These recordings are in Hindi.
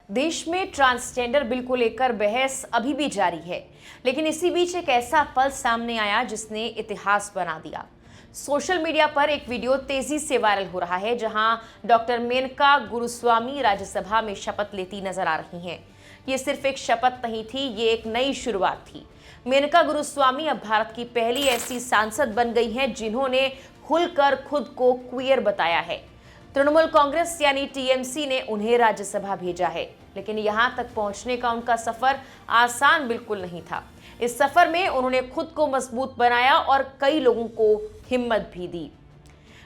देश में ट्रांसजेंडर बिल को लेकर बहस अभी भी जारी है, लेकिन इसी बीच एक ऐसा पल सामने आया जिसने इतिहास बना दिया। सोशल मीडिया पर एक वीडियो तेजी से वायरल हो रहा है, जहां डॉक्टर मेनका गुरुस्वामी राज्यसभा में शपथ लेती नजर आ रही हैं। ये सिर्फ एक शपथ नहीं थी, ये एक नई शुरुआत थी। मेनका गुरुस्वामी अब भारत की पहली ऐसी सांसद बन गई हैं जिन्होंने खुलकर खुद को क्वियर बताया है। तृणमूल कांग्रेस यानी टीएमसी ने उन्हें राज्यसभा भेजा है, लेकिन यहां तक पहुंचने का उनका सफर आसान बिल्कुल नहीं था। इस सफर में उन्होंने खुद को मजबूत बनाया और कई लोगों को हिम्मत भी दी।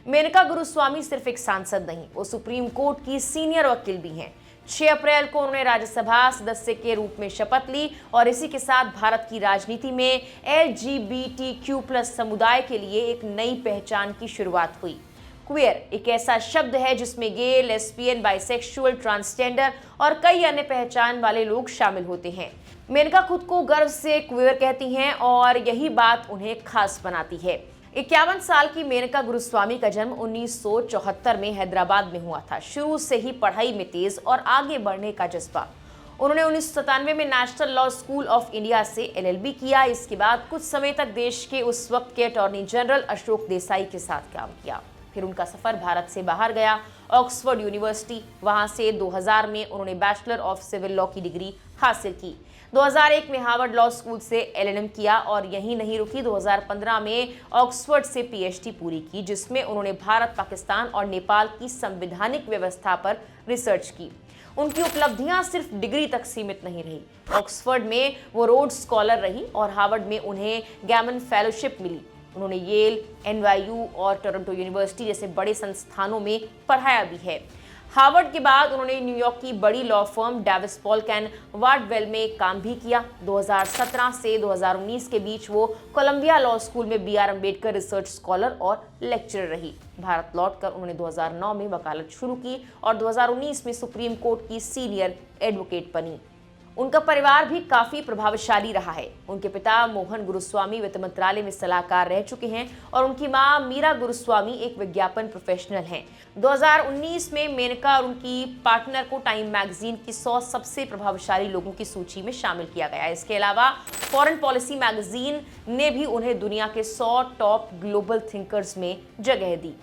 मेनका गुरुस्वामी सिर्फ एक सांसद नहीं, वो सुप्रीम कोर्ट की सीनियर वकील भी हैं। 6 अप्रैल को उन्होंने राज्यसभा सदस्य के रूप में शपथ ली और इसी के साथ भारत की राजनीति में LGBTQ+ समुदाय के लिए एक नई पहचान की शुरुआत हुई। क्वियर एक ऐसा शब्द है जिसमें गे, लेस्बियन, बाइसेक्सुअल, ट्रांसजेंडर और कई अन्य पहचान वाले लोग शामिल होते हैं। मेनका खुद को गर्व से क्वियर कहती हैं और यही बात उन्हें खास बनाती है। 51 साल की मेनका गुरुस्वामी का जन्म 1974 में हैदराबाद में हुआ था। शुरू से ही पढ़ाई में तेज और आगे बढ़ने का जज्बा। उन्होंने 1997 में national law school of India से LLB किया। इसके बाद कुछ समय तक देश के उस वक्त के अटॉर्नी जनरल अशोक देसाई के साथ काम किया। फिर उनका सफर भारत से बाहर गया, ऑक्सफोर्ड यूनिवर्सिटी। वहां से 2000 में उन्होंने बैचलर ऑफ सिविल लॉ की डिग्री हासिल की। 2001 में हार्वर्ड लॉ स्कूल से LLM किया और यहीं नहीं रुकी। 2015 में ऑक्सफोर्ड से PhD पूरी की, जिसमें उन्होंने भारत, पाकिस्तान और नेपाल की संवैधानिक व्यवस्था पर रिसर्च की। उनकी उपलब्धियां सिर्फ डिग्री तक सीमित नहीं रही। ऑक्सफोर्ड में वो रोड्स स्कॉलर रही और हार्वर्ड में उन्हें गैमन फेलोशिप मिली। उन्होंने येल, NYU और टोरंटो यूनिवर्सिटी जैसे बड़े संस्थानों में पढ़ाया भी है। हार्वर्ड के बाद उन्होंने न्यूयॉर्क की बड़ी law firm Davis Polk and Wardwell में काम भी किया। 2017 से 2019 के बीच वो कोलंबिया लॉ स्कूल में BR अम्बेडकर रिसर्च स्कॉलर और लेक्चरर रही। भारत लौटकर उन्होंने 2009 में वकालत शुरू की और 2019 में सुप्रीम कोर्ट की सीनियर एडवोकेट बनी। उनका परिवार भी काफी प्रभावशाली रहा है। उनके पिता मोहन गुरुस्वामी वित्त मंत्रालय में सलाहकार रह चुके हैं और उनकी मां मीरा गुरुस्वामी एक विज्ञापन प्रोफेशनल हैं। 2019 में मेनका और उनकी पार्टनर को टाइम मैगजीन की 100 सबसे प्रभावशाली लोगों की सूची में शामिल किया गया। इसके अलावा फॉरेन पॉलिसी मैगजीन ने भी उन्हें दुनिया के 100 टॉप ग्लोबल थिंकर्स में जगह दी।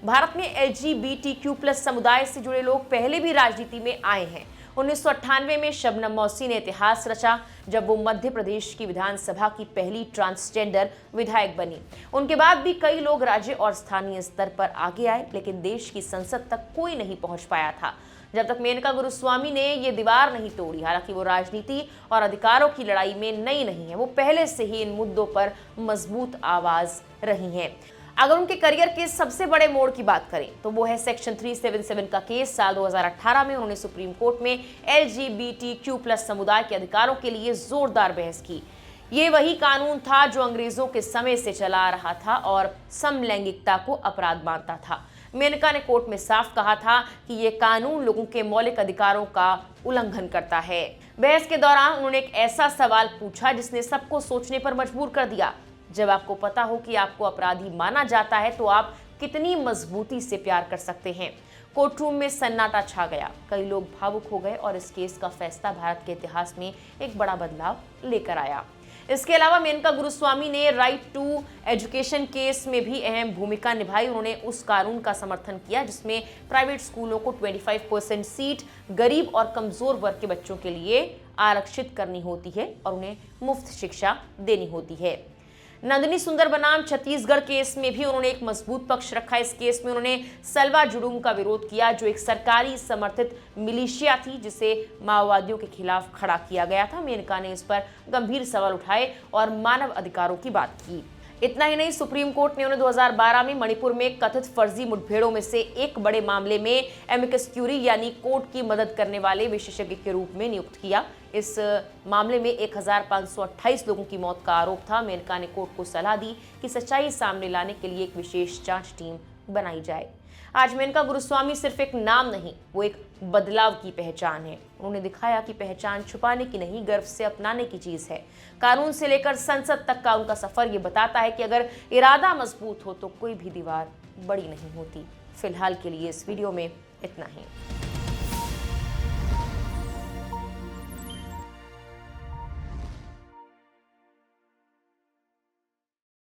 भारत में LGBTQ+ समुदाय से जुड़े लोग पहले भी राजनीति में आए हैं। 1998 में शबनम मौसी ने इतिहास रचा, जब वो मध्य प्रदेश की विधानसभा की पहली ट्रांसजेंडर विधायक बनी। उनके बाद भी कई लोग राज्य और स्थानीय स्तर पर आगे आए, लेकिन देश की संसद तक कोई नहीं पहुंच पाया था जब तक मेनका गुरुस्वामी ने ये दीवार नहीं तोड़ी। हालांकि वो राजनीति और अधिकारों की लड़ाई में नई नहीं है, वो पहले से ही इन मुद्दों पर मजबूत आवाज रही हैं। अगर उनके करियर के सबसे बड़े मोड़ की बात करें तो वो है सेक्शन 377 का केस। साल 2018 में उन्होंने सुप्रीम कोर्ट में LGBTQ+ समुदाय के अधिकारों के लिए जोरदार बहस की। ये वही कानून था जो अंग्रेजों के समय से चला आ रहा था और समलैंगिकता को अपराध मानता था। मेनका ने कोर्ट में साफ कहा था कि ये कानून लोगों के मौलिक अधिकारों का उल्लंघन करता है। बहस के दौरान उन्होंने एक ऐसा सवाल पूछा जिसने सबको सोचने पर मजबूर कर दिया। जब आपको पता हो कि आपको अपराधी माना जाता है तो आप कितनी मजबूती से प्यार कर सकते हैं। कोर्ट रूम में सन्नाटा छा गया, कई लोग भावुक हो गए और इस केस का फैसला भारत के इतिहास में एक बड़ा बदलाव लेकर आया। इसके अलावा मेनका गुरुस्वामी ने राइट टू एजुकेशन केस में भी अहम भूमिका निभाई। उन्होंने उस कानून का समर्थन किया जिसमें प्राइवेट स्कूलों को 25% सीट गरीब और कमजोर वर्ग के बच्चों के लिए आरक्षित करनी होती है और उन्हें मुफ्त शिक्षा देनी होती है। नंदिनी सुंदर बनाम छत्तीसगढ़ केस में भी उन्होंने एक मजबूत पक्ष रखा। इस केस में उन्होंने सलवा जुडूम का विरोध किया, जो एक सरकारी समर्थित मिलिशिया थी जिसे माओवादियों के खिलाफ खड़ा किया गया था। मेनका ने इस पर गंभीर सवाल उठाए और मानव अधिकारों की बात की। इतना ही नहीं, सुप्रीम कोर्ट ने उन्हें 2012 में मणिपुर में कथित फर्जी मुठभेड़ों में से एक बड़े मामले में एमिकस क्यूरी यानी कोर्ट की मदद करने वाले विशेषज्ञ के रूप में नियुक्त किया। इस मामले में 1528 लोगों की मौत का आरोप था। मेनका ने कोर्ट को सलाह दी कि सच्चाई सामने लाने के लिए एक विशेष जांच टीम बनाई जाए। आज मेनका गुरुस्वामी सिर्फ एक नाम नहीं, वो एक बदलाव की पहचान है। उन्होंने दिखाया कि पहचान छुपाने की नहीं, गर्व से अपनाने की चीज है। कानून से लेकर संसद तक का उनका सफर ये बताता है कि अगर इरादा मजबूत हो तो कोई भी दीवार बड़ी नहीं होती। फिलहाल के लिए इस वीडियो में इतना ही।